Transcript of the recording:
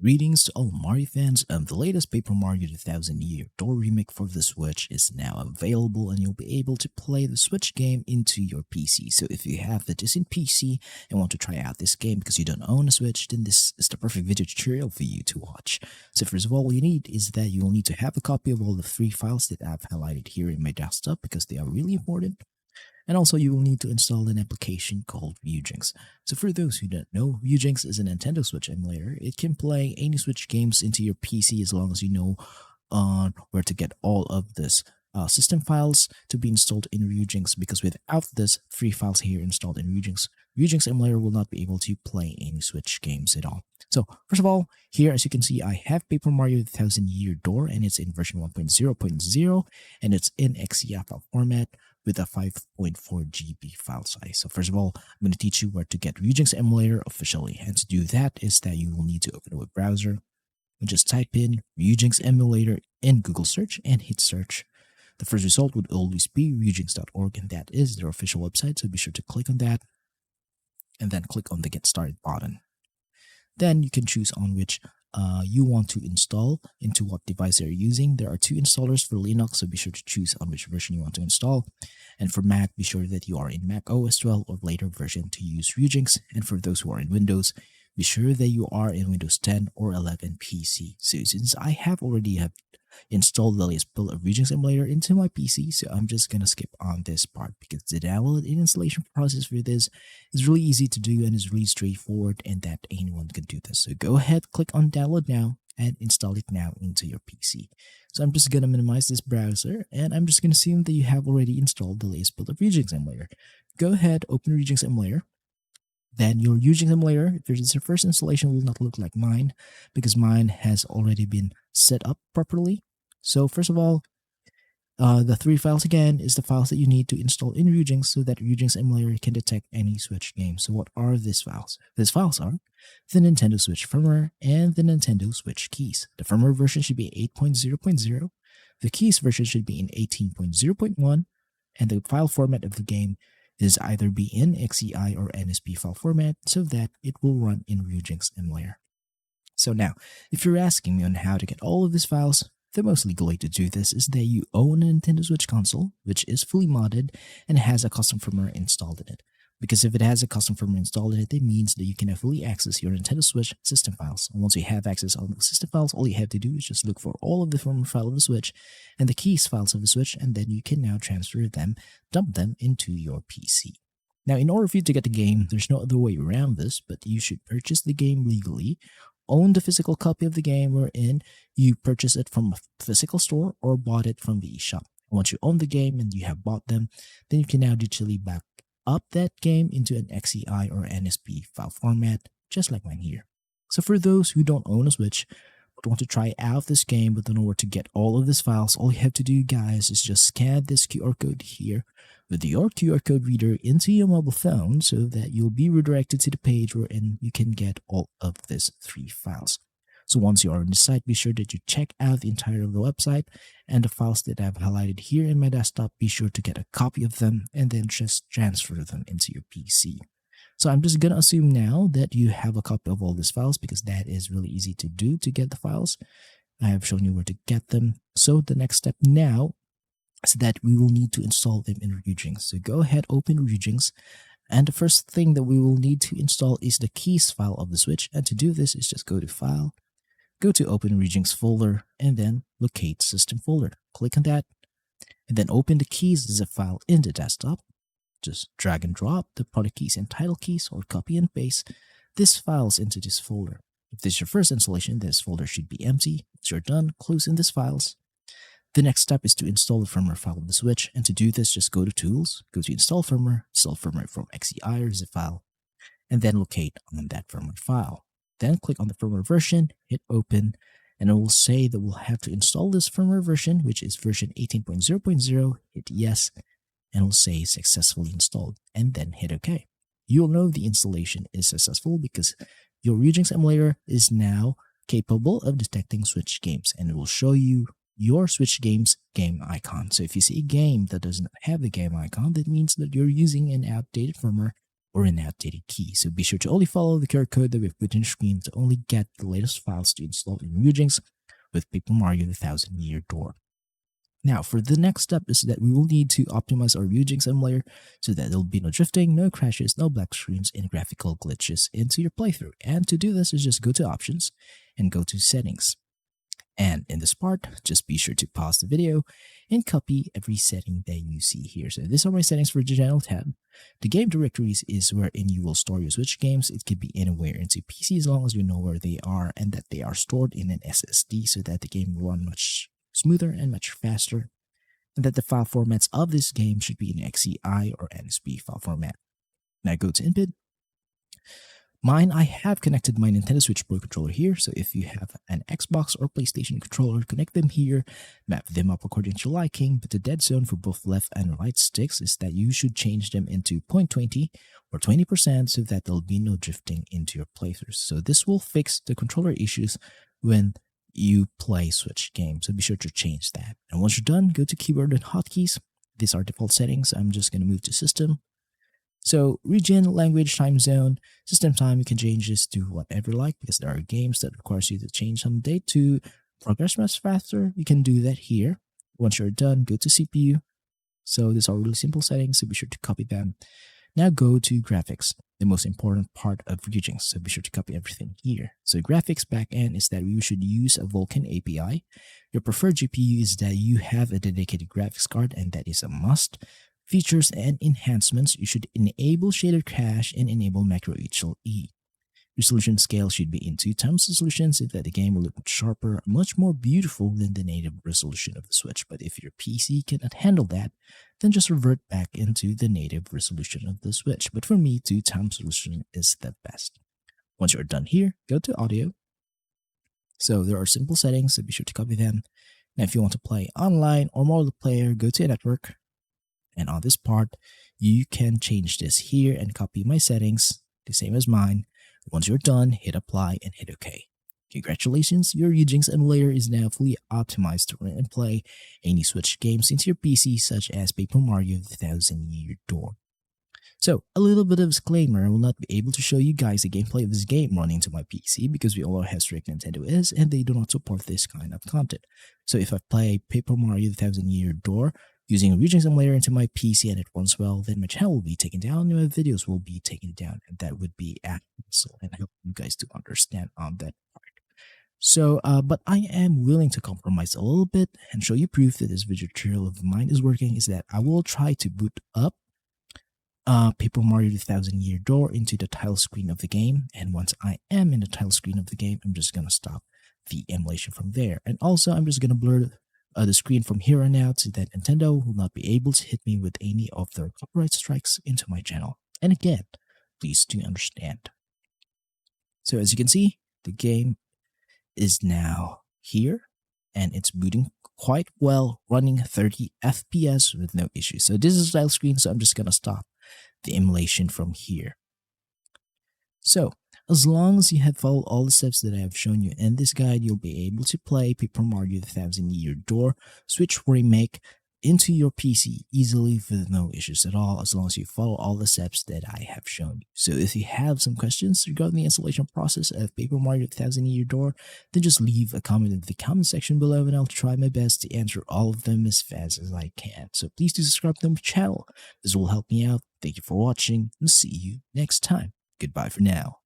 Greetings to all Mario fans. The latest Paper Mario 2000 Year Door remake for the Switch is now available, and you'll be able to play the Switch game into your PC. So if you have the decent PC and want to try out this game because you don't own a Switch, then this is the perfect video tutorial for you to watch. So first of all you need is that you will need to have a copy of all the 3 files that I've highlighted here in my desktop because they are really important. And also you will need to install an application called Ryujinx. So for those who don't know, Ryujinx is a Nintendo Switch emulator. It can play any Switch games into your PC as long as you know where to get all of this system files to be installed in Ryujinx, because without this 3 files here installed in Ryujinx, Ryujinx emulator will not be able to play any Switch games at all. So first of all, here as you can see, I have Paper Mario 1000 Year Door, and it's in version 1.0.0, and it's in XCI file format with a 5.4 GB file size. So first of all, I'm going to teach you where to get Ryujinx emulator officially. And to do that is that you will need to open a web browser and just type in Ryujinx emulator in Google search and hit search. The first result would always be ryujinx.org, and that is their official website. So be sure to click on that and then click on the Get Started button. Then you can choose on which you want to install into what device you're using. There are 2 installers for Linux, so be sure to choose on which version you want to install. And for Mac, be sure that you are in macOS 12 or later version to use Ryujinx. And for those who are in Windows, be sure that you are in Windows 10 or 11 PC. So since I have already installed the latest build of Ryujinx emulator into my PC, so I'm just gonna skip on this part because the download and installation process for this is really easy to do and is really straightforward, and that anyone can do this. So go ahead, click on download now and install it now into your PC. So I'm just gonna minimize this browser, and I'm just gonna assume that you have already installed the latest build of Ryujinx emulator. Go ahead, open Ryujinx emulator. Then your Ryujinx emulator, if this is your first installation, will not look like mine because mine has already been set up properly. So first of all, the 3 files again is the files that you need to install in Ryujinx so that Ryujinx emulator can detect any Switch game. So what are these files? These files are the Nintendo Switch firmware and the Nintendo Switch keys. The firmware version should be 8.0.0, the keys version should be in 18.0.1, and the file format of the game is either be in XCI or NSP file format so that it will run in Ryujinx emulator. So now, if you're asking me on how to get all of these files, the most legal way to do this is that you own a Nintendo Switch console, which is fully modded and has a custom firmware installed in it. Because if it has a custom firmware installed in it, it means that you can fully access your Nintendo Switch system files. And once you have access on the system files, all you have to do is just look for all of the firmware files of the Switch and the keys files of the Switch, and then you can now transfer them, dump them into your PC. Now, in order for you to get the game, there's no other way around this, but you should purchase the game legally, own the physical copy of the game wherein you purchase it from a physical store or bought it from the eShop. Once you own the game and you have bought them, then you can now digitally back up that game into an XCI or NSP file format, just like mine here. So for those who don't own a Switch but want to try out this game but don't know where to get all of these files, all you have to do, guys, is just scan this QR code here with your QR code reader into your mobile phone so that you'll be redirected to the page wherein you can get all of these 3 files. So once you are on the site, be sure that you check out the entire of the website, and the files that I've highlighted here in my desktop, be sure to get a copy of them and then just transfer them into your PC. So I'm just going to assume now that you have a copy of all these files because that is really easy to do to get the files. I have shown you where to get them. So the next step now is that we will need to install them in Ryujinx. So go ahead, open Ryujinx. And the first thing that we will need to install is the keys file of the Switch. And to do this is just go to File, go to Open Ryujinx folder, and then locate System folder. Click on that, and then open the keys as a file in the desktop. Just drag and drop the product keys and title keys, or copy and paste these files into this folder. If this is your first installation, this folder should be empty. Once you're done, close in these files. The next step is to install the firmware file of the Switch, and to do this, just go to Tools, go to Install Firmware from XCI or zip file, and then locate on that firmware file. Then click on the firmware version, hit Open, and it will say that we'll have to install this firmware version, which is version 18.0.0, hit Yes, and it will say Successfully installed, and then hit OK. You'll know the installation is successful because your Ryujinx emulator is now capable of detecting Switch games, and it will show you your Switch game's game icon. So if you see a game that doesn't have the game icon, that means that you're using an outdated firmware or an outdated key. So be sure to only follow the QR code that we've put on the screen to only get the latest files to install in Ryujinx with Paper Mario the Thousand Year Door. Now, for the next step is that we will need to optimize our Ryujinx emulator so that there'll be no drifting, no crashes, no black screens, and graphical glitches into your playthrough. And to do this is just go to Options and go to Settings. And in this part, just be sure to pause the video and copy every setting that you see here. So these are my settings for the General tab. The game directories is wherein you will store your Switch games. It could be anywhere into PC as long as you know where they are and that they are stored in an SSD so that the game will run much smoother and much faster. And that the file formats of this game should be in XCI or NSP file format. Now go to Input. Mine, I have connected my Nintendo Switch Pro controller here, so if you have an Xbox or PlayStation controller, connect them here, map them up according to your liking, but the dead zone for both left and right sticks is that you should change them into 0.20 or 20% so that there'll be no drifting into your playthroughs. So this will fix the controller issues when you play Switch games, so be sure to change that. And once you're done, go to Keyboard and Hotkeys. These are default settings. I'm just going to move to System. So region, language, time zone, system time, you can change this to whatever you like because there are games that requires you to change some date to progress much faster. You can do that here. Once you're done, go to CPU. So these are really simple settings, so be sure to copy them. Now go to graphics, the most important part of Ryujinx, so be sure to copy everything here. So graphics backend is that you should use a Vulkan API. Your preferred GPU is that you have a dedicated graphics card, and that is a must. Features and enhancements, you should enable shader cache and enable macro HLE. Resolution scale should be in 2x resolution so that the game will look much sharper, much more beautiful than the native resolution of the Switch. But if your PC cannot handle that, then just revert back into the native resolution of the Switch. But for me, 2x resolution is the best. Once you're done here, go to audio. So there are simple settings, so be sure to copy them. Now if you want to play online or multiplayer, go to a network. And on this part, you can change this here and copy my settings, the same as mine. Once you're done, hit apply and hit OK. Congratulations, your Ryujinx emulator is now fully optimized to run and play any Switch games into your PC, such as Paper Mario the Thousand Year Door. So, a little bit of disclaimer, I will not be able to show you guys the gameplay of this game running into my PC because we all know how strict Nintendo is and they do not support this kind of content. So if I play Paper Mario the Thousand Year Door using a Ryujinx emulator into my PC and it runs well, then my channel will be taken down and my videos will be taken down, and that would be a hassle, and I hope you guys do understand on that part. So, but I am willing to compromise a little bit and show you proof that this video tutorial of mine is working, is that I will try to boot up Paper Mario the Thousand Year Door into the title screen of the game, and once I am in the title screen of the game, I'm just gonna stop the emulation from there. And also, I'm just gonna blur the screen from here on out so that Nintendo will not be able to hit me with any of their copyright strikes into my channel. And again, please do understand. So as you can see, the game is now here and it's booting quite well, running 30 FPS with no issues. So this is the title screen, so I'm just gonna stop the emulation from here. So as long as you have followed all the steps that I have shown you in this guide, you'll be able to play Paper Mario the Thousand Year Door Switch remake into your PC easily with no issues at all, as long as you follow all the steps that I have shown you. So if you have some questions regarding the installation process of Paper Mario the Thousand Year Door, then just leave a comment in the comment section below and I'll try my best to answer all of them as fast as I can. So please do subscribe to my channel. This will help me out. Thank you for watching and see you next time. Goodbye for now.